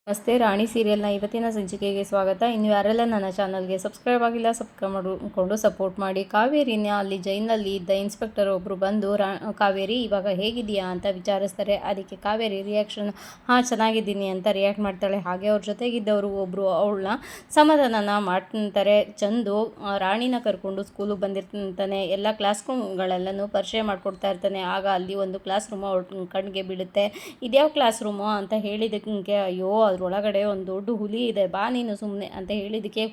ನಮಸ್ತೆ. ರಾಣಿ ಸೀರಿಯಲ್ನ ಇವತ್ತಿನ ಸಂಚಿಕೆಗೆ ಸ್ವಾಗತ. ಇನ್ನು ಯಾರೆಲ್ಲ ನನ್ನ ಚಾನಲ್ಗೆ ಸಬ್ಸ್ಕ್ರೈಬ್ ಆಗಿಲ್ಲ ಸಬ್ಸ್ಕ್ರೈಬ್ ಮಾಡಿಕೊಂಡು ಸಪೋರ್ಟ್ ಮಾಡಿ. ಕಾವೇರಿನ ಅಲ್ಲಿ ಜೈಲಿನಲ್ಲಿ ಇದ್ದ ಇನ್ಸ್ಪೆಕ್ಟರ್ ಒಬ್ಬರು ಬಂದು ಕಾವೇರಿ ಇವಾಗ ಹೇಗಿದೆಯಾ ಅಂತ ವಿಚಾರಿಸ್ತಾರೆ. ಅದಕ್ಕೆ ಕಾವೇರಿ ರಿಯಾಕ್ಷನ್ ಚೆನ್ನಾಗಿದ್ದೀನಿ ಅಂತ ರಿಯಾಕ್ಟ್ ಮಾಡ್ತಾಳೆ. ಹಾಗೆ ಅವ್ರ ಜೊತೆಗಿದ್ದವರು ಒಬ್ಬರು ಅವಳನ್ನ ಸಮಾಧಾನ ಮಾಡ್ತಾರೆ. ಚಂದು ರಾಣಿನ ಕರ್ಕೊಂಡು ಸ್ಕೂಲಿಗೆ ಬಂದಿರ್ತಾನೆ. ಎಲ್ಲ ಕ್ಲಾಸ್ ರೂಮ್ಗಳೆಲ್ಲನೂ ಪರಿಚಯ ಮಾಡಿಕೊಡ್ತಾ ಇರ್ತಾನೆ. ಆಗ ಅಲ್ಲಿ ಒಂದು ಕ್ಲಾಸ್ ರೂಮ್ ಅವ್ರ ಕಣ್ಣಿಗೆ ಬೀಳುತ್ತೆ. ಇದ್ಯಾವ ಕ್ಲಾಸ್ ರೂಮು ಅಂತ ಹೇಳಿದ್ದಕ್ಕೆ ಅಯ್ಯೋ ಒಳಗಡೆ ಒಂದು ದೊಡ್ಡ ಹುಲಿ ಇದೆ, ಬಾ ನೀನು ಸುಮ್ಮನೆ ಅಂತ ಹೇಳಿದ್ದಕ್ಕೆ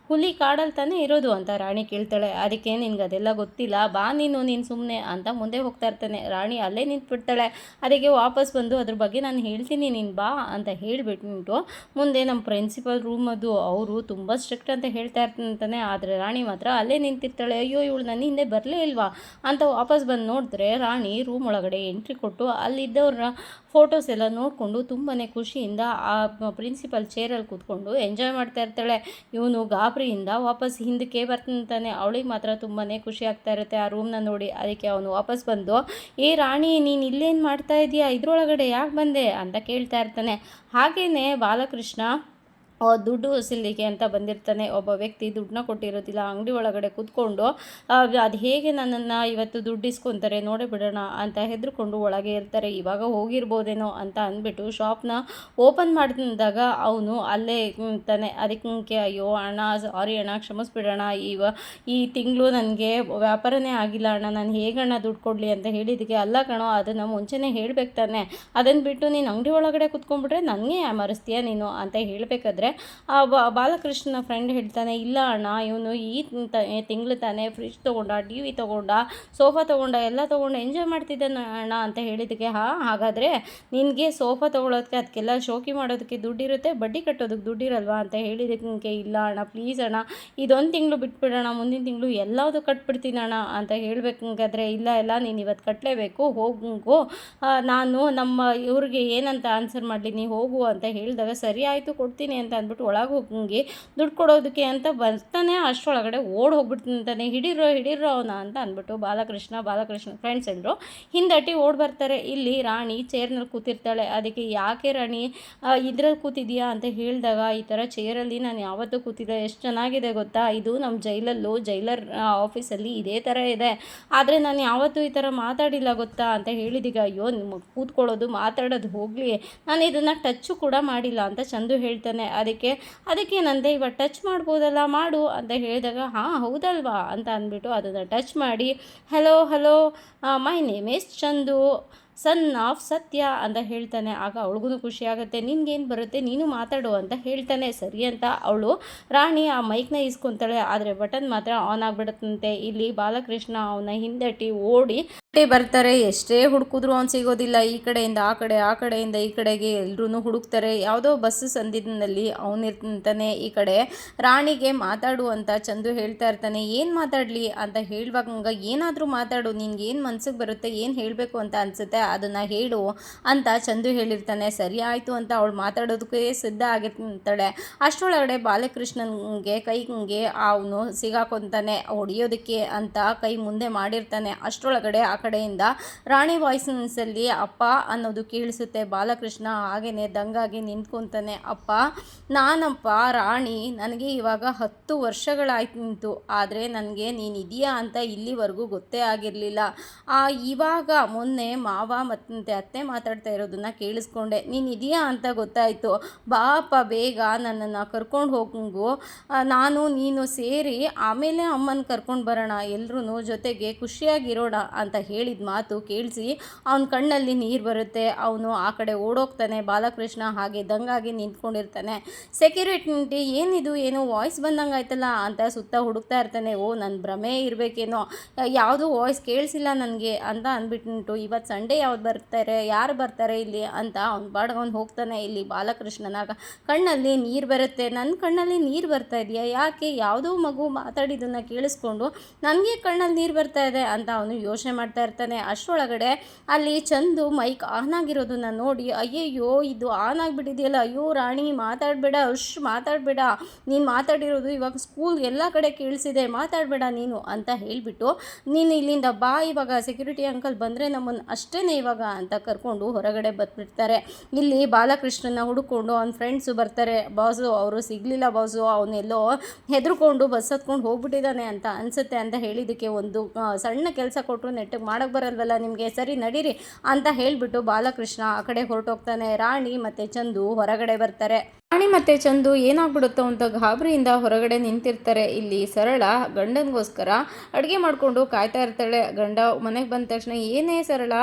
ಹುಲಿ ಕಾಡಲ್ಲಿ ತಾನೇ ಇರೋದು ಅಂತ ರಾಣಿ ಕೇಳ್ತಾಳೆ. ಅದಕ್ಕೆ ನಿನ್ಗೆ ಅದೆಲ್ಲ ಗೊತ್ತಿಲ್ಲ, ಬಾ ನೀನು ಸುಮ್ಮನೆ ಅಂತ ಮುಂದೆ ಹೋಗ್ತಾ ಇರ್ತಾನೆ. ರಾಣಿ ಅಲ್ಲೇ ನಿಂತ್ಬಿಡ್ತಾಳೆ. ಅದಕ್ಕೆ ವಾಪಸ್ ಬಂದು ಅದ್ರ ಬಗ್ಗೆ ನಾನು ಹೇಳ್ತೀನಿ, ನೀನು ಬಾ ಅಂತ ಹೇಳಿಬಿಟ್ಟು ಮುಂದೆ ನಮ್ಮ ಪ್ರಿನ್ಸಿಪಲ್ ರೂಮ್ ಅದು ಅವರು ತುಂಬ ಸ್ಟ್ರಿಕ್ಟ್ ಅಂತ ಹೇಳ್ತಾ ಇರ್ತಾನೆ. ಆದರೆ ರಾಣಿ ಮಾತ್ರ ಅಲ್ಲೇ ನಿಂತಿರ್ತಾಳೆ. ಅಯ್ಯೋ ಇವಳು ನನ್ನ ಹಿಂದೆ ಬರಲೇ ಇಲ್ವಾ ಅಂತ ವಾಪಸ್ ಬಂದು ನೋಡಿದ್ರೆ ರಾಣಿ ರೂಮ್ ಒಳಗಡೆ ಎಂಟ್ರಿ ಕೊಟ್ಟು ಅಲ್ಲಿದ್ದವ್ರ ಫೋಟೋಸ್ ಎಲ್ಲ ನೋಡಿಕೊಂಡು ತುಂಬಾ ಖುಷಿಯಿಂದ ಆ ಪ್ರಿನ್ಸಿಪಲ್ ಚೇರಲ್ಲಿ ಕೂತ್ಕೊಂಡು ಎಂಜಾಯ್ ಮಾಡ್ತಾ ಇರ್ತಾಳೆ. ಇವನು ಗಾಬರಿಯಿಂದ ವಾಪಸ್ ಹಿಂದಕ್ಕೆ ಬರ್ತಾನೆ. ಅವಳಿಗೆ ಮಾತ್ರ ತುಂಬಾ ಖುಷಿ ಆಗ್ತಾ ಇರುತ್ತೆ ಆ ರೂಮ್ನ ನೋಡಿ. ಅದಕ್ಕೆ ಅವನು ವಾಪಸ್ ಬಂದು, ಏ ರಾಣಿ ನೀನು ಇಲ್ಲೇನು ಮಾಡ್ತಾ ಇದೀಯಾ, ಇದ್ರೊಳಗಡೆ ಯಾಕೆ ಬಂದೆ ಅಂತ ಕೇಳ್ತಾ ಇರ್ತಾನೆ. ಹಾಗೆಯೇ ಬಾಲಕೃಷ್ಣ ದುಡ್ಡು ವಸೂಲಿಗೆ ಅಂತ ಬಂದಿರ್ತಾನೆ. ಒಬ್ಬ ವ್ಯಕ್ತಿ ದುಡ್ಡನ್ನ ಕೊಟ್ಟಿರೋದಿಲ್ಲ. ಅಂಗಡಿ ಒಳಗಡೆ ಕೂತ್ಕೊಂಡು ಅದು ಹೇಗೆ ನನ್ನನ್ನು ಇವತ್ತು ದುಡ್ಡು ಇಸ್ಕೊತಾರೆ ನೋಡೇ ಬಿಡೋಣ ಅಂತ ಹೆದರ್ಕೊಂಡು ಒಳಗೆ ಇರ್ತಾರೆ. ಇವಾಗ ಹೋಗಿರ್ಬೋದೇನೋ ಅಂತ ಅಂದ್ಬಿಟ್ಟು ಶಾಪ್ನ ಓಪನ್ ಮಾಡಿದಾಗ ಅವನು ಅಲ್ಲೇ ಇರ್ತಾನೆ. ಅದಕ್ಕೆ ಅಯ್ಯೋ ಅಣ್ಣ, ಸಾರಿ ಅಣ್ಣ, ಕ್ಷಮಿಸ್ಬಿಡೋಣ, ಈ ತಿಂಗಳು ನನಗೆ ವ್ಯಾಪಾರನೇ ಆಗಿಲ್ಲ ಅಣ್ಣ, ನಾನು ಹೇಗಣ್ಣ ದುಡ್ಡು ಕೊಡಲಿ ಅಂತ ಹೇಳಿದ್ದಕ್ಕೆ, ಅಲ್ಲ ಕಣೋ ಅದನ್ನು ಮುಂಚೆನೇ ಹೇಳ್ಬೇಕು ತಾನೆ, ಅದನ್ನು ಬಿಟ್ಟು ನೀನು ಅಂಗಡಿ ಒಳಗಡೆ ಕೂತ್ಕೊಂಡ್ಬಿಟ್ರೆ ನನಗೆ ಯಾಮರಿಸ್ತೀಯ ನೀನು ಅಂತ ಹೇಳಬೇಕಾದ್ರೆ ಬಾಲಕೃಷ್ಣನ ಫ್ರೆಂಡ್ ಹೇಳ್ತಾನೆ, ಇಲ್ಲ ಅಣ್ಣ ಇವನು ಈ ತಿಂಗಳು ತಾನೇ ಫ್ರಿಜ್ ತೊಗೊಂಡ, ಟಿ ವಿ ತೊಗೊಂಡ, ಸೋಫಾ ತೊಗೊಂಡ, ಎಲ್ಲ ತೊಗೊಂಡು ಎಂಜಾಯ್ ಮಾಡ್ತಿದ್ದಾನೆ ಅಣ್ಣ ಅಂತ ಹೇಳಿದ್ದಕ್ಕೆ, ಹಾಗಾದರೆ ನಿನಗೆ ಸೋಫಾ ತೊಗೊಳೋದಕ್ಕೆ ಅದಕ್ಕೆಲ್ಲ ಶೋಕಿ ಮಾಡೋದಕ್ಕೆ ದುಡ್ಡಿರುತ್ತೆ, ಬಡ್ಡಿ ಕಟ್ಟೋದಕ್ಕೆ ದುಡ್ಡಿರಲ್ವಾ ಅಂತ ಹೇಳಿದ್ದಕ್ಕೆ, ಇಲ್ಲ ಅಣ್ಣ ಪ್ಲೀಸ್ ಅಣ್ಣ ಇದೊಂದು ತಿಂಗಳು ಬಿಟ್ಬಿಡೋಣ, ಮುಂದಿನ ತಿಂಗಳು ಎಲ್ಲದೂ ಕಟ್ಬಿಡ್ತೀನಿ ಅಣ್ಣ ಅಂತ ಹೇಳಬೇಕಾದ್ರೆ, ಇಲ್ಲ ನೀನು ಇವತ್ತು ಕಟ್ಟಲೇಬೇಕು, ಹೋಗು, ನಾನು ನಮ್ಮ ಇವ್ರಿಗೆ ಏನಂತ ಆನ್ಸರ್ ಮಾಡಲಿ, ನೀ ಹೋಗು ಅಂತ ಹೇಳಿದಾಗ, ಸರಿ ಆಯಿತು ಕೊಡ್ತೀನಿ ಅಂತ ಅಂದ್ಬಿಟ್ಟು ಒಳಗೆ ಹೋಗಿ ದುಡ್ಡು ಕೊಡೋದಕ್ಕೆ ಅಂತ ಬರ್ತಾನೆ. ಅಷ್ಟರೊಳಗಡೆ ಓಡ್ ಹೋಗ್ಬಿಡ್ತಾನೆ. ಹಿಡೀರೋ ಅವನ ಅಂತ ಅಂದ್ಬಿಟ್ಟು ಬಾಲಕೃಷ್ಣ ಫ್ರೆಂಡ್ಸ್ ಎಲ್ಲರೂ ಹಿಂದಟ್ಟಿ ಓಡ್ ಬರ್ತಾರೆ. ಇಲ್ಲಿ ರಾಣಿ ಚೇರ್ನಲ್ಲಿ ಕೂತಿರ್ತಾಳೆ. ಅದಕ್ಕೆ ಯಾಕೆ ರಾಣಿ ಇದ್ರಲ್ಲಿ ಕೂತಿದ್ಯಾ ಅಂತ ಹೇಳಿದಾಗ, ಈ ಥರ ಚೇರಲ್ಲಿ ನಾನು ಯಾವತ್ತೂ ಕೂತಿದ್ದೆ, ಎಷ್ಟು ಚೆನ್ನಾಗಿದೆ ಗೊತ್ತಾ, ಇದು ನಮ್ಮ ಜೈಲರ್ ಆಫೀಸಲ್ಲಿ ಇದೇ ಥರ ಇದೆ, ಆದರೆ ನಾನು ಯಾವತ್ತೂ ಈ ಥರ ಮಾತಾಡಿಲ್ಲ ಗೊತ್ತಾ ಅಂತ ಹೇಳಿದೀಗ, ಅಯ್ಯೋ ನಿಮ್ಮ ಕೂತ್ಕೊಳ್ಳೋದು ಮಾತಾಡೋದು ಹೋಗಲಿ, ನಾನು ಇದನ್ನು ಟಚ್ಚು ಕೂಡ ಮಾಡಿಲ್ಲ ಅಂತ ಚಂದು ಹೇಳ್ತಾನೆ. ಅದಕ್ಕೇನಂತೆ ಇವಾಗ ಟಚ್ ಮಾಡ್ಬೋದಲ್ಲ, ಮಾಡು ಅಂತ ಹೇಳಿದಾಗ, ಹಾಂ ಹೌದಲ್ವಾ ಅಂತ ಅಂದ್ಬಿಟ್ಟು ಅದನ್ನು ಟಚ್ ಮಾಡಿ, hello my name is Chandu, son of ಸತ್ಯ ಅಂತ ಹೇಳ್ತಾನೆ. ಆಗ ಅವಳಿಗೂ ಖುಷಿ ಆಗುತ್ತೆ. ನಿನ್ಗೇನು ಬರುತ್ತೆ, ನೀನು ಮಾತಾಡು ಅಂತ ಹೇಳ್ತಾನೆ. ಸರಿ ಅಂತ ಅವಳು ರಾಣಿ ಆ ಮೈಕ್ನ ಇಸ್ಕೊತಾಳೆ. ಆದರೆ ಬಟನ್ ಮಾತ್ರ ಆನ್ ಆಗಿಬಿಡುತ್ತಂತೆ. ಇಲ್ಲಿ ಬಾಲಕೃಷ್ಣ ಅವನ ಹಿಂದಟ್ಟಿ ಓಡಿ ಬರ್ತಾರೆ. ಎಷ್ಟೇ ಹುಡುಕಿದ್ರು ಅವ್ನು ಸಿಗೋದಿಲ್ಲ. ಈ ಕಡೆಯಿಂದ ಆ ಕಡೆಯಿಂದ ಈ ಕಡೆಗೆ ಎಲ್ಲರೂ ಹುಡುಕ್ತಾರೆ. ಯಾವುದೋ ಬಸ್ ಸಂದಿನಲ್ಲಿ ಅವನಿರ್ತಾನೆ. ಈ ಕಡೆ ರಾಣಿಗೆ ಮಾತಾಡು ಅಂತ ಚಂದು ಹೇಳ್ತಾ ಇರ್ತಾನೆ. ಏನು ಮಾತಾಡಲಿ ಅಂತ ಹೇಳುವಾಗ, ಏನಾದರೂ ಮಾತಾಡು, ನಿನ್ಗೆ ಏನು ಮನ್ಸಿಗೆ ಬರುತ್ತೆ, ಏನು ಹೇಳಬೇಕು ಅಂತ ಅನಿಸುತ್ತೆ ಅದನ್ನು ಹೇಳು ಅಂತ ಚಂದು ಹೇಳಿರ್ತಾನೆ. ಸರಿ ಆಯಿತು ಅಂತ ಅವಳು ಮಾತಾಡೋದಕ್ಕೆ ಸಿದ್ಧ ಆಗಿರ್ತಾಳೆ. ಅಷ್ಟರೊಳಗಡೆ ಬಾಲಕೃಷ್ಣನ್ಗೆ ಕೈಗೆ ಅವನು ಸಿಗಾಕೊಂತಾನೆ. ಹೊಡಿಯೋದಕ್ಕೆ ಅಂತ ಕೈ ಮುಂದೆ ಮಾಡಿರ್ತಾನೆ. ಅಷ್ಟರೊಳಗಡೆ ಆ ಕಡೆಯಿಂದ ರಾಣಿ ವಾಯ್ಸಲ್ಲಿ ಅಪ್ಪ ಅನ್ನೋದು ಕೇಳಿಸುತ್ತೆ. ಬಾಲಕೃಷ್ಣ ಹಾಗೇನೆ ದಂಗಾಗಿ ನಿಂತ್ಕೊತಾನೆ. ಅಪ್ಪ ನಾನಪ್ಪ ರಾಣಿ, ನನಗೆ ಇವಾಗ 10 ವರ್ಷಗಳಾಯ್ತು, ಆದರೆ ನನಗೆ ನೀನಿದೆಯಾ ಅಂತ ಇಲ್ಲಿವರೆಗೂ ಗೊತ್ತೇ ಆಗಿರಲಿಲ್ಲ. ಇವಾಗ ಮೊನ್ನೆ ಮಾವ ಮತ್ತು ಅತ್ತೆ ಮಾತಾಡ್ತಾ ಇರೋದನ್ನ ಕೇಳಿಸ್ಕೊಂಡೆ, ನೀನಿದೆಯಾ ಅಂತ ಗೊತ್ತಾಯಿತು, ಬಾ ಅಪ್ಪ ಬೇಗ ನನ್ನನ್ನು ಕರ್ಕೊಂಡು ಹೋಗು, ನಾನು ನೀನು ಸೇರಿ ಆಮೇಲೆ ಅಮ್ಮನ ಕರ್ಕೊಂಡು ಬರೋಣ, ಎಲ್ಲರೂ ಜೊತೆಗೆ ಖುಷಿಯಾಗಿರೋಣ ಅಂತ ಹೇಳಿದ ಮಾತು ಕೇಳಿಸಿ ಅವನ ಕಣ್ಣಲ್ಲಿ ನೀರು ಬರುತ್ತೆ. ಅವನು ಆ ಕಡೆ ಓಡೋಗ್ತಾನೆ. ಬಾಲಕೃಷ್ಣ ಹಾಗೆ ದಂಗಾಗಿ ನಿಂತ್ಕೊಂಡಿರ್ತಾನೆ. ಸೆಕ್ಯೂರಿಟಿ ಏನೋ ವಾಯ್ಸ್ ಬಂದಂಗೆ ಆಯ್ತಲ್ಲ ಅಂತ ಸುತ್ತ ಹುಡುಕ್ತಾ ಇರ್ತಾನೆ. ನನ್ನ ಭ್ರಮೆ ಇರಬೇಕೇನೋ, ಯಾವುದೂ ವಾಯ್ಸ್ ಕೇಳಿಸಿಲ್ಲ ನನಗೆ ಅಂತ ಅಂದ್ಬಿಟ್ಟು, ಇವತ್ತು ಸಂಡೇ ಯಾರು ಬರ್ತಾರೆ ಇಲ್ಲಿ ಅಂತ ಅವ್ನು ಹೋಗ್ತಾನೆ. ಇಲ್ಲಿ ಬಾಲಕೃಷ್ಣನ ಕಣ್ಣಲ್ಲಿ ನೀರು ಬರುತ್ತೆ. ನನ್ನ ಕಣ್ಣಲ್ಲಿ ನೀರು ಬರ್ತಾ ಇದೆಯಾ, ಯಾಕೆ ಯಾವುದೋ ಮಗು ಮಾತಾಡಿದ್ದನ್ನು ಕೇಳಿಸ್ಕೊಂಡು ನನಗೆ ಕಣ್ಣಲ್ಲಿ ನೀರು ಬರ್ತಾ ಇದೆ ಅಂತ ಅವನು ಯೋಚನೆ ಮಾಡ್ತಾ ಮಾಡ್ತಾ ಇರ್ತಾನೆ. ಅಷ್ಟರೊಳಗಡೆ ಅಲ್ಲಿ ಚಂದು ಮೈಕ್ ಆನ್ ಆಗಿರೋದನ್ನ ನೋಡಿ, ಅಯ್ಯಯ್ಯೋ ಇದು ಆನ್ ಆಗಿಬಿಟ್ಟಿದೆಯಲ್ಲ, ಅಯ್ಯೋ ರಾಣಿ ಮಾತಾಡಬೇಡ, ಮಾತಾಡಬೇಡ, ನೀನು ಮಾತಾಡಿರೋದು ಇವಾಗ ಸ್ಕೂಲ್ ಎಲ್ಲ ಕಡೆ ಕೇಳಿಸಿದೆ, ಮಾತಾಡಬೇಡ ನೀನು ಅಂತ ಹೇಳಿಬಿಟ್ಟು, ನೀನು ಇಲ್ಲಿಂದ ಬಾ, ಇವಾಗ ಸೆಕ್ಯೂರಿಟಿ ಅಂಕಲ್ ಬಂದರೆ ನಮ್ಮನ್ನು ಅಷ್ಟೇ ಇವಾಗ ಅಂತ ಕರ್ಕೊಂಡು ಹೊರಗಡೆ ಬಂದುಬಿಡ್ತಾರೆ. ಇಲ್ಲಿ ಬಾಲಕೃಷ್ಣನ ಹುಡುಕೊಂಡು ಅವ್ನ ಫ್ರೆಂಡ್ಸು ಬರ್ತಾರೆ. ಬಾಸು ಅವರು ಸಿಗಲಿಲ್ಲ ಬಾಸು, ಅವನೆಲ್ಲೋ ಹೆದರ್ಕೊಂಡು ಬಸ್ ಹತ್ಕೊಂಡು ಹೋಗ್ಬಿಟ್ಟಿದ್ದಾನೆ ಅಂತ ಅನಿಸುತ್ತೆ ಅಂತ ಹೇಳಿದ್ದಕ್ಕೆ, ಒಂದು ಸಣ್ಣ ಕೆಲಸ ಕೊಟ್ಟರು ನೆಟ್ಟಿಗೆ ಮಾಡೋಕ್ಕೆ ಬರಲ್ವಲ್ಲ ನಿಮಗೆ, ಸರಿ ನಡೀರಿ ಅಂತ ಹೇಳಿಬಿಟ್ಟು ಬಾಲಕೃಷ್ಣ ಆ ಕಡೆ ಹೊರಟೋಗ್ತಾನೆ. ರಾಣಿ ಮತ್ತು ಚಂದು ಹೊರಗಡೆ ಬರ್ತಾರೆ. ರಾಣಿ ಮತ್ತು ಚಂದು ಏನಾಗ್ಬಿಡುತ್ತೋ ಅಂತ ಗಾಬರಿಯಿಂದ ಹೊರಗಡೆ ನಿಂತಿರ್ತಾರೆ. ಇಲ್ಲಿ ಸರಳ ಗಂಡನಿಗೋಸ್ಕರ ಅಡುಗೆ ಮಾಡಿಕೊಂಡು ಕಾಯ್ತಾ ಇರ್ತಾಳೆ. ಗಂಡ ಮನೆಗೆ ಬಂದ ತಕ್ಷಣ, ಏನೇ ಸರಳ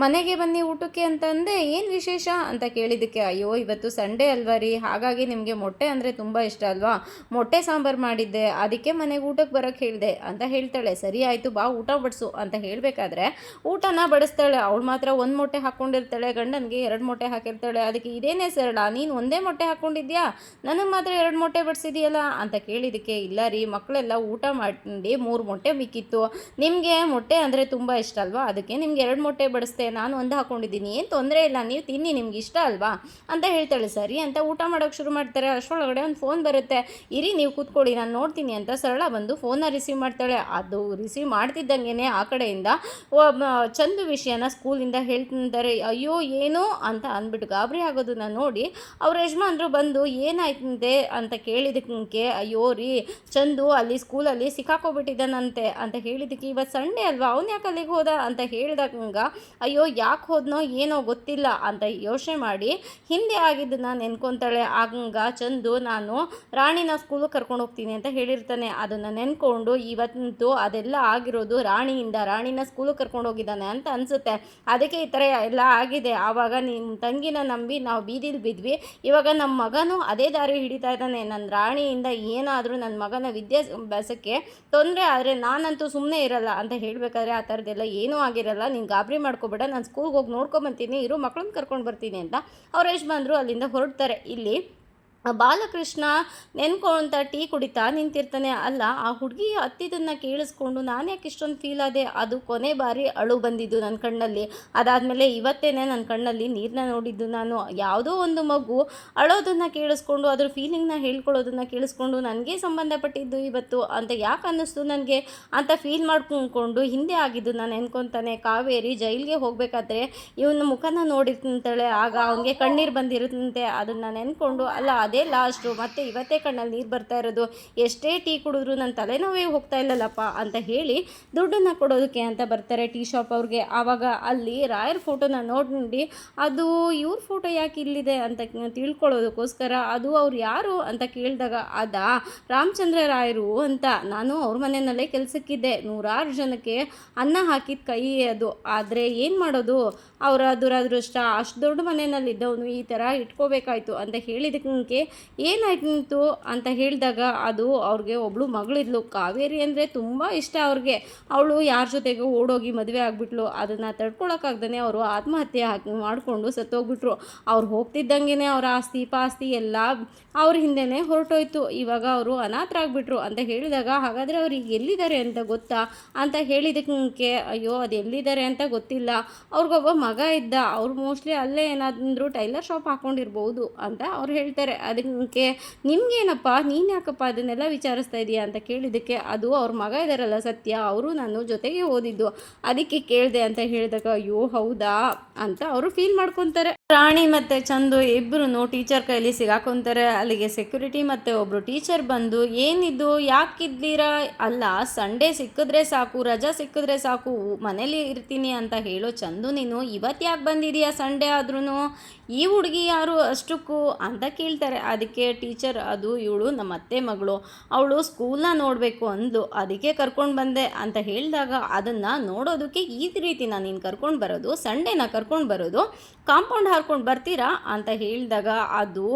ಮನೆಗೆ ಬನ್ನಿ ಊಟಕ್ಕೆ ಅಂತ ಅಂದೆ, ಏನು ವಿಶೇಷ ಅಂತ ಕೇಳಿದ್ದಕ್ಕೆ, ಅಯ್ಯೋ ಇವತ್ತು ಸಂಡೇ ಅಲ್ವಾ ರೀ, ಹಾಗಾಗಿ ನಿಮಗೆ ಮೊಟ್ಟೆ ಅಂದರೆ ತುಂಬ ಇಷ್ಟ ಅಲ್ವಾ, ಮೊಟ್ಟೆ ಸಾಂಬಾರು ಮಾಡಿದ್ದೆ, ಅದಕ್ಕೆ ಮನೆಗೆ ಊಟಕ್ಕೆ ಬರೋಕ್ಕೆ ಹೇಳಿದೆ ಅಂತ ಹೇಳ್ತಾಳೆ. ಸರಿ ಆಯಿತು ಬಾ ಊಟ ಬಡಿಸು ಅಂತ ಹೇಳಬೇಕಾದ್ರೆ ಊಟನ ಬಡಿಸ್ತಾಳೆ. ಅವಳು ಮಾತ್ರ ಒಂದು ಮೊಟ್ಟೆ ಹಾಕ್ಕೊಂಡಿರ್ತಾಳೆ, ಗಂಡನಿಗೆ 2 ಮೊಟ್ಟೆ ಹಾಕಿರ್ತಾಳೆ. ಅದಕ್ಕೆ ಇದೇನೇ ಸರಳ ನೀನು ಒಂದೇ ಮೊಟ್ಟೆ ಹಾಕ್ಕೊಂಡಿದ್ಯಾ, ನನಗೆ ಮಾತ್ರ 2 ಮೊಟ್ಟೆ ಬಡಿಸಿದೆಯಲ್ಲ ಅಂತ ಕೇಳಿದ್ದಕ್ಕೆ, ಇಲ್ಲ ರೀ ಮಕ್ಕಳೆಲ್ಲ ಊಟ ಮಾಡಿ 3 ಮೊಟ್ಟೆ ಮಿಕ್ಕಿತ್ತು, ನಿಮಗೆ ಮೊಟ್ಟೆ ಅಂದರೆ ತುಂಬ ಇಷ್ಟ ಅಲ್ವಾ, ಅದಕ್ಕೆ ನಿಮ್ಗೆ 2 ಮೊಟ್ಟೆ ಬಡಿಸ್ತೆ, ನಾನು ಒಂದು ಹಾಕ್ಕೊಂಡಿದ್ದೀನಿ, ಏನು ತೊಂದರೆ ಇಲ್ಲ, ನೀವು ತಿನ್ನಿ, ನಿಮ್ಗೆ ಇಷ್ಟ ಅಲ್ವಾ ಅಂತ ಹೇಳ್ತಾಳೆ. ಸರಿ ಅಂತ ಊಟ ಮಾಡೋಕ್ಕೆ ಶುರು ಮಾಡ್ತಾರೆ. ಅಷ್ಟರೊಳಗಡೆ ಒಂದು ಫೋನ್ ಬರುತ್ತೆ. ಇರಿ ನೀವು ಕೂತ್ಕೊಳ್ಳಿ ನಾನು ನೋಡ್ತೀನಿ ಅಂತ ಸರಳ ಬಂದು ಫೋನ್ನ ರಿಸೀವ್ ಮಾಡ್ತಾಳೆ. ಅದು ರಿಸೀವ್ ಮಾಡ್ತಿದ್ದಂಗೆ ಆ ಕಡೆಯಿಂದ ಚಂದು ವಿಷಯನ ಸ್ಕೂಲಿಂದ ಹೇಳ್ತಿದ್ದಾರೆ. ಅಯ್ಯೋ ಏನು ಅಂತ ಅಂದ್ಬಿಟ್ಟು ಗಾಬರಿ ಆಗೋದನ್ನ ನೋಡಿ ಅವ್ರ ಯಜಮಾನ್ರು ಬಂದು ಏನಾಯ್ತಂತೆ ಅಂತ ಕೇಳಿದಕ್ಕೆ, ಅಯ್ಯೋ ರೀ ಚಂದು ಅಲ್ಲಿ ಸ್ಕೂಲಲ್ಲಿ ಸಿಕ್ಕಾಕೋಬಿಟ್ಟಿದ್ದಾನಂತೆ ಅಂತ ಹೇಳಿದ್ದಕ್ಕೆ, ಇವತ್ತು ಸಂಡೇ ಅಲ್ವಾ ಅವ್ನು ಯಾಕೆ ಅಲ್ಲಿಗೆ ಹೋದ ಅಂತ ಹೇಳಿದಾಗ, ಅಯ್ಯೋ ಯಾಕೆ ಹೋದ್ನೋ ಏನೋ ಗೊತ್ತಿಲ್ಲ ಅಂತ ಯೋಚನೆ ಮಾಡಿ ಹಿಂದೆ ಆಗಿದ್ದನ್ನ ನೆನ್ಕೊತಾಳೆ. ಆಗ ಚಂದು ನಾನು ರಾಣಿನ ಸ್ಕೂಲಿಗೆ ಕರ್ಕೊಂಡು ಹೋಗ್ತೀನಿ ಅಂತ ಹೇಳಿರ್ತಾನೆ. ಅದನ್ನು ನೆನ್ಕೊಂಡು ಇವತ್ತು ಅದೆಲ್ಲ ಆಗಿರೋದು ರಾಣಿನ ಸ್ಕೂಲಿಗೆ ಕರ್ಕೊಂಡು ಹೋಗಿದ್ದಾನೆ ಅಂತ ಅನಿಸುತ್ತೆ, ಅದಕ್ಕೆ ಈ ಥರ ಎಲ್ಲ ಆಗಿದೆ. ಆವಾಗ ನಿಮ್ಮ ತಂಗಿನ ನಂಬಿ ನಾವು ಬೀದಿಲಿ ಬಿದ್ವಿ, ಇವಾಗ ನಮ್ಮ ಮಗನೂ ಅದೇ ದಾರಿ ಹಿಡಿತಾ ಇದ್ದಾನೆ. ನನ್ನ ರಾಣಿಯಿಂದ ಏನಾದರೂ ನನ್ನ ಮಗನ ವಿದ್ಯಾಭ್ಯಾಸಕ್ಕೆ ತೊಂದರೆ ಆದರೆ ನಾನಂತೂ ಸುಮ್ಮನೆ ಇರಲ್ಲ ಅಂತ ಹೇಳಬೇಕಾದ್ರೆ, ಆ ಥರದ್ದೆಲ್ಲ ಏನೂ ಆಗಿರಲ್ಲ, ನೀನು ಗಾಬರಿ ಮಾಡ್ಕೋಬೇಡ, ನಾನು ಸ್ಕೂಲ್ಗೆ ಹೋಗಿ ನೋಡ್ಕೊಂಬರ್ತೀನಿ, ಇರು ಮಕ್ಕಳನ್ನ ಕರ್ಕೊಂಡು ಬರ್ತೀನಿ ಅಂತ ಅವ್ರ ಯಜಮಾನ್ರು ಅಲ್ಲಿಂದ ಹೊರಡ್ತಾರೆ. ಇಲ್ಲಿ ಬಾಲಕೃಷ್ಣ ನೆನ್ಕೊಂತ ಟೀ ಕುಡಿತಾ ನಿಂತಿರ್ತಾನೆ. ಅಲ್ಲ ಆ ಹುಡುಗಿ ಹತ್ತಿದ್ದನ್ನು ಕೇಳಿಸ್ಕೊಂಡು ನಾನು ಯಾಕೆ ಇಷ್ಟೊಂದು ಫೀಲ್ ಆದೆ, ಅದು ಕೊನೆ ಬಾರಿ ಅಳು ಬಂದಿದ್ದು ನನ್ನ ಕಣ್ಣಲ್ಲಿ, ಅದಾದಮೇಲೆ ಇವತ್ತೇನೆ ನನ್ನ ಕಣ್ಣಲ್ಲಿ ನೀರನ್ನ ನೋಡಿದ್ದು ನಾನು. ಯಾವುದೋ ಒಂದು ಮಗು ಅಳೋದನ್ನು ಕೇಳಿಸ್ಕೊಂಡು ಅದ್ರ ಫೀಲಿಂಗ್ನ ಹೇಳ್ಕೊಳ್ಳೋದನ್ನು ಕೇಳಿಸ್ಕೊಂಡು ನನಗೆ ಸಂಬಂಧಪಟ್ಟಿದ್ದು ಇವತ್ತು ಅಂತ ಯಾಕೆ ಅನ್ನಿಸ್ತು ನನಗೆ ಅಂತ ಫೀಲ್ ಮಾಡ್ಕೊಂಡು ಹಿಂದೆ ಆಗಿದ್ದು ನಾನು ನೆನ್ಕೊತಾನೆ. ಕಾವೇರಿ ಜೈಲಿಗೆ ಹೋಗಬೇಕಾದ್ರೆ ಇವನ ಮುಖನ ನೋಡಿರ್ತಾಳೆ, ಆಗ ಅವನಿಗೆ ಕಣ್ಣೀರು ಬಂದಿರುತ್ತಂತೆ. ಅದನ್ನು ನೆನ್ಕೊಂಡು ಅಲ್ಲ ಅದೇ ಲಾಸ್ಟು, ಮತ್ತೆ ಇವತ್ತೇ ಕಣ್ಣಲ್ಲಿ ನೀರು ಬರ್ತಾ ಇರೋದು, ಎಷ್ಟೇ ಟೀ ಕುಡಿದ್ರು ನನ್ನ ತಲೆನೋವೇ ಹೋಗ್ತಾ ಇಲ್ಲಲ್ಲಪ್ಪ ಅಂತ ಹೇಳಿ ದುಡ್ಡನ್ನು ಕೊಡೋದಕ್ಕೆ ಅಂತ ಬರ್ತಾರೆ ಟೀ ಶಾಪ್ ಅವ್ರಿಗೆ. ಆವಾಗ ಅಲ್ಲಿ ರಾಯರ್ ಫೋಟೋನ ನೋಡಿ, ಅದು ಇವ್ರ ಫೋಟೋ ಯಾಕೆ ಇಲ್ಲಿದೆ ಅಂತ ತಿಳ್ಕೊಳ್ಳೋದಕ್ಕೋಸ್ಕರ, ಅದು ಅವ್ರು ಯಾರು ಅಂತ ಕೇಳಿದಾಗ, ಅದಾ ರಾಮಚಂದ್ರ ರಾಯರು ಅಂತ, ನಾನು ಅವ್ರ ಮನೆಯಲ್ಲೇ ಕೆಲಸಕ್ಕಿದ್ದೆ, 100 ಜನಕ್ಕೆ ಅನ್ನ ಹಾಕಿದ ಕೈ ಅದು, ಆದರೆ ಏನು ಮಾಡೋದು ಅವರ ದುರದೃಷ್ಟ, ಅಷ್ಟು ದೊಡ್ಡ ಮನೆಯಲ್ಲಿದ್ದವನು ಈ ಥರ ಇಟ್ಕೋಬೇಕಾಯ್ತು ಅಂತ ಹೇಳಿದಕ್ಕೆ ಏನಾಯ್ತು ಅಂತ ಹೇಳಿದಾಗ, ಅದು ಅವ್ರಿಗೆ ಒಬ್ಬಳು ಮಗಳಿದ್ಲು, ಕಾವೇರಿ ಅಂದರೆ ತುಂಬ ಇಷ್ಟ ಅವ್ರಿಗೆ, ಅವಳು ಯಾರ ಜೊತೆಗೆ ಓಡೋಗಿ ಮದುವೆ ಆಗಿಬಿಟ್ಲು, ಅದನ್ನು ತಡ್ಕೊಳಕ್ಕಾಗ್ದೇ ಅವರು ಆತ್ಮಹತ್ಯೆ ಮಾಡಿಕೊಂಡು ಸತ್ತೋಗ್ಬಿಟ್ರು. ಅವ್ರು ಹೋಗ್ತಿದ್ದಂಗೆ ಅವರ ಆಸ್ತಿ ಪಾಸ್ತಿ ಎಲ್ಲ ಅವ್ರ ಹಿಂದೆನೇ ಹೊರಟೋಯ್ತು, ಇವಾಗ ಅವರು ಅನಾಥರಾಗ್ಬಿಟ್ರು ಅಂತ ಹೇಳಿದಾಗ, ಹಾಗಾದರೆ ಅವ್ರಿಗೆ ಎಲ್ಲಿದ್ದಾರೆ ಅಂತ ಗೊತ್ತಾ ಅಂತ ಹೇಳಿದಕ್ಕೆ, ಅಯ್ಯೋ ಅದು ಎಲ್ಲಿದ್ದಾರೆ ಅಂತ ಗೊತ್ತಿಲ್ಲ, ಅವ್ರಿಗೊಬ್ಬ ಮಗ ಇದ್ದ, ಅವ್ರು ಮೋಸ್ಟ್ಲಿ ಅಲ್ಲೇ ಏನಾದರೂ ಟೈಲರ್ ಶಾಪ್ ಹಾಕ್ಕೊಂಡಿರ್ಬೋದು ಅಂತ ಅವ್ರು ಹೇಳ್ತಾರೆ. ಅದಕ್ಕೆ ನಿಮಗೇನಪ್ಪ, ನೀನು ಯಾಕಪ್ಪ ಅದನ್ನೆಲ್ಲ ವಿಚಾರಿಸ್ತಾ ಇದೆಯಾ ಅಂತ ಕೇಳಿದ್ದಕ್ಕೆ, ಅದು ಅವ್ರ ಮಗ ಇದ್ದಾರಲ್ಲ ಸತ್ಯ, ಅವರು ನಾನು ಜೊತೆಗೆ ಓದಿದ್ದು, ಅದಕ್ಕೆ ಕೇಳಿದೆ ಅಂತ ಹೇಳಿದಾಗ, ಅಯ್ಯೋ ಹೌದಾ ಅಂತ ಅವರು ಫೀಲ್ ಮಾಡ್ಕೊತಾರೆ. ರಾಣಿ ಮತ್ತು ಚಂದು ಇಬ್ಬರು ಟೀಚರ್ ಕೈಲಿ ಸಿಗಾಕೊಂತಾರೆ. ಅಲ್ಲಿಗೆ ಸೆಕ್ಯೂರಿಟಿ ಮತ್ತು ಒಬ್ಬರು ಟೀಚರ್ ಬಂದು, ಏನಿದ್ದು ಯಾಕಿದ್ದೀರಾ, ಅಲ್ಲ ಸಂಡೇ ಸಿಕ್ಕಿದ್ರೆ ಸಾಕು, ರಜಾ ಸಿಕ್ಕಿದ್ರೆ ಸಾಕು, ಮನೇಲಿ ಇರ್ತೀನಿ ಅಂತ ಹೇಳೋ ಚಂದು, ನೀನು ಇವತ್ತು ಯಾಕೆ ಬಂದಿದೀಯಾ ಸಂಡೇ ಆದ್ರೂ, ಈ ಹುಡುಗಿ ಯಾರು ಅಷ್ಟಕ್ಕೂ ಅಂತ ಕೇಳ್ತಾರೆ. ಅದಕ್ಕೆ ಟೀಚರ್, ಅದು ಇವಳು ನಮ್ಮ ಅತ್ತೆ ಮಗಳು, ಅವಳು ಸ್ಕೂಲ್ನ ನೋಡಬೇಕು ಅಂದ್ಲು, ಅದಕ್ಕೆ ಕರ್ಕೊಂಡು ಬಂದೆ ಅಂತ ಹೇಳಿದಾಗ, ಅದನ್ನು ನೋಡೋದಕ್ಕೆ ಈ ರೀತಿನ ನೀನು ಕರ್ಕೊಂಡು ಬರೋದು, ಸಂಡೇನ ಕರ್ಕೊಂಡು ಬರೋದು ಕಾಂಪೌಂಡ್ ಹಾರ್ಕೊಂಡು ಬರ್ತೀರಾ ಅಂತ ಹೇಳಿದಾಗ ಅದು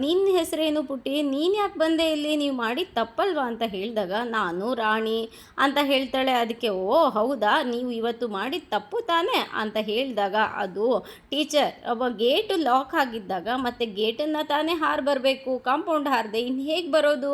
ನಿನ್ನ ಹೆಸರೇನು ಪುಟ್ಟಿ, ನೀನು ಯಾಕೆ ಬಂದೆ ಇಲ್ಲಿ, ನೀವು ಮಾಡಿದ ತಪ್ಪಲ್ವಾ ಅಂತ ಹೇಳಿದಾಗ ನಾನು ರಾಣಿ ಅಂತ ಹೇಳ್ತಾಳೆ. ಅದಕ್ಕೆ ಓ ಹೌದಾ, ನೀವು ಇವತ್ತು ಮಾಡಿದ ತಪ್ಪು ತಾನೇ ಅಂತ ಹೇಳಿದಾಗ ಅದು ಟೀಚರ್ ಗೇಟು ಲಾಕ್ ಆಗಿದ್ದಾಗ ಮತ್ತೆ ಗೇಟನ್ನು ತಾನೇ ಹಾರು ಬರಬೇಕು, ಕಾಂಪೌಂಡ್ ಹಾರದೆ ಇನ್ನು ಹೇಗೆ ಬರೋದು.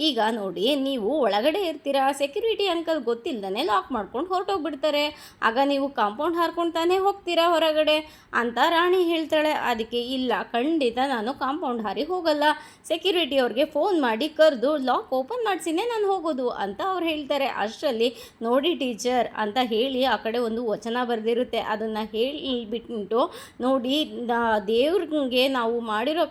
ಈಗ ನೋಡಿ ನೀವು ಒಳಗಡೆ ಇರ್ತೀರಾ, ಸೆಕ್ಯೂರಿಟಿ ಅಂಕಲ್ ಗೊತ್ತಿಲ್ಲದೇ ಲಾಕ್ ಮಾಡ್ಕೊಂಡು ಹೊರಟೋಗ್ಬಿಡ್ತಾರೆ, ಆಗ ನೀವು ಕಾಂಪೌಂಡ್ ಹಾರ್ಕೊಂಡು ತಾನೇ ಹೋಗ್ತೀರಾ ಹೊರಗಡೆ ಅಂತ ರಾಣಿ ಹೇಳ್ತಾಳೆ. ಅದಕ್ಕೆ ಇಲ್ಲ ಖಂಡಿತ ನಾನು ಕಾಂಪೌಂಡ್ ಹಾರಿ ಹೋಗಲ್ಲ, ಸೆಕ್ಯೂರಿಟಿ ಅವ್ರಿಗೆ ಫೋನ್ ಮಾಡಿ ಕರೆದು ಲಾಕ್ ಓಪನ್ ಮಾಡಿಸಿನೇ ನಾನು ಹೋಗೋದು ಅಂತ ಅವ್ರು ಹೇಳ್ತಾರೆ. ಅಷ್ಟರಲ್ಲಿ ನೋಡಿ ಟೀಚರ್ ಅಂತ ಹೇಳಿ ಆ ಕಡೆ ಒಂದು ವಚನ ಬರೆದಿರುತ್ತೆ, ಅದನ್ನು ಹೇಳಿಬಿಟ್ಟು ನೋಡಿ ದೇವ್ರಿಗೆ ನಾವು ಮಾಡಿರೋ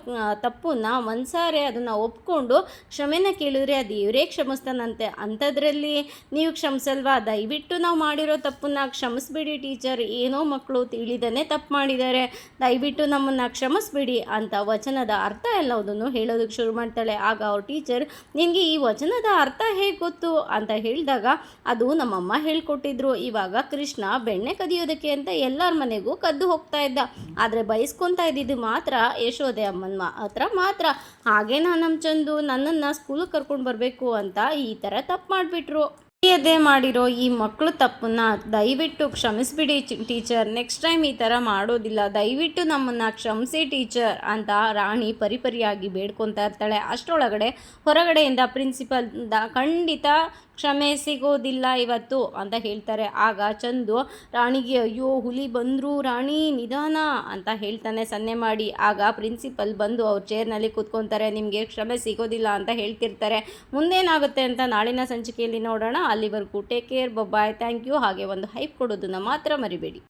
ತಪ್ಪನ್ನ ಮನ್ಸಾರೆ ಅದನ್ನು ಒಪ್ಕೊಂಡು ಕ್ಷಮೆನ ಕೇಳಿದ್ರೆ ಆ ದೇವರೇ ಕ್ಷಮಿಸ್ತಾನಂತೆ, ಅಂಥದ್ರಲ್ಲಿ ನೀವು ಕ್ಷಮಿಸಲ್ವಾ, ದಯವಿಟ್ಟು ನಾವು ಮಾಡಿರೋ ತಪ್ಪನ್ನ ಕ್ಷಮಿಸ್ಬಿಡಿ ಟೀಚರ್, ಏನೋ ಮಕ್ಕಳು ತಿಳಿದನೇ ತಪ್ಪು ಮಾಡಿದ್ದಾರೆ, ದಯವಿಟ್ಟು ನಮ್ಮನ್ನು ಕ್ಷಮಿಸ್ಬಿಡಿ ಅಂತ ವಚನದ ಅರ್ಥ ಎಲ್ಲದನ್ನು ಹೇಳೋದಕ್ಕೆ ಶುರು ಮಾಡ್ತಾಳೆ. ಆಗ ಅವ್ರ ಟೀಚರ್ ನಿನಗೆ ಈ ವಚನದ ಅರ್ಥ ಹೇಗೆ ಗೊತ್ತು ಅಂತ ಹೇಳಿದಾಗ ಅದು ನಮ್ಮಮ್ಮ ಹೇಳ್ಕೊಟ್ಟಿದ್ರು, ಇವಾಗ ಕೃಷ್ಣ ಬೆಣ್ಣೆ ಕದಿಯೋದಕ್ಕೆ ಅಂತ ಎಲ್ಲರ ಮನೆಗೂ ಕದ್ದು ಹೋಗ್ತಾ ಇದ್ದ, ಆದರೆ ಬಯಸ್ಕೊತಾ ಇದ್ದಿದ್ದು ಮಾತ್ರ ಯಶೋದೆ ಅಮ್ಮನ ಹತ್ರ ಮಾತ್ರ. ಹಾಗೆ ನಮ್ಮ ಚಂದು ನನ್ನನ್ನು ಸ್ಕೂಲಿಗೆ ಕರ್ಕೊಂಡು ಬರಬೇಕು ಅಂತ ಈ ಥರ ತಪ್ಪು ಮಾಡಿಬಿಟ್ರು. ತಿಳಿಯದೇ ಮಾಡಿರೋ ಈ ಮಕ್ಕಳು ತಪ್ಪನ್ನ ದಯವಿಟ್ಟು ಕ್ಷಮಿಸ್ಬಿಡಿ ಟೀಚರ್, ನೆಕ್ಸ್ಟ್ ಟೈಮ್ ಈ ಥರ ಮಾಡೋದಿಲ್ಲ, ದಯವಿಟ್ಟು ನಮ್ಮನ್ನು ಕ್ಷಮಿಸಿ ಟೀಚರ್ ಅಂತ ರಾಣಿ ಪರಿಪರಿಯಾಗಿ ಬೇಡ್ಕೊತಾ ಇರ್ತಾಳೆ. ಅಷ್ಟರೊಳಗಡೆ ಹೊರಗಡೆಯಿಂದ ಪ್ರಿನ್ಸಿಪಲ್ ಖಂಡಿತ ಕ್ಷಮೆ ಸಿಗೋದಿಲ್ಲ ಇವತ್ತು ಅಂತ ಹೇಳ್ತಾರೆ. ಆಗ ಚಂದು ರಾಣಿಗೆ ಅಯ್ಯೋ ಹುಲಿ ಬಂದರು ರಾಣಿ ನಿಧಾನ ಅಂತ ಹೇಳ್ತಾನೆ ಸನ್ನೆ ಮಾಡಿ. ಆಗ ಪ್ರಿನ್ಸಿಪಲ್ ಬಂದು ಅವ್ರ ಚೇರ್ನಲ್ಲಿ ಕೂತ್ಕೊತಾರೆ, ನಿಮಗೆ ಕ್ಷಮೆ ಸಿಗೋದಿಲ್ಲ ಅಂತ ಹೇಳ್ತಿರ್ತಾರೆ. ಮುಂದೇನಾಗುತ್ತೆ ಅಂತ ನಾಳಿನ ಸಂಚಿಕೆಯಲ್ಲಿ ನೋಡೋಣ. ಅಲ್ಲಿವರೆಗೂ take care, bye, thank you. ಹಾಗೆ ಒಂದು ಹೈಪ್ ಕೊಡೋದನ್ನು ಮಾತ್ರ ಮರಿಬೇಡಿ.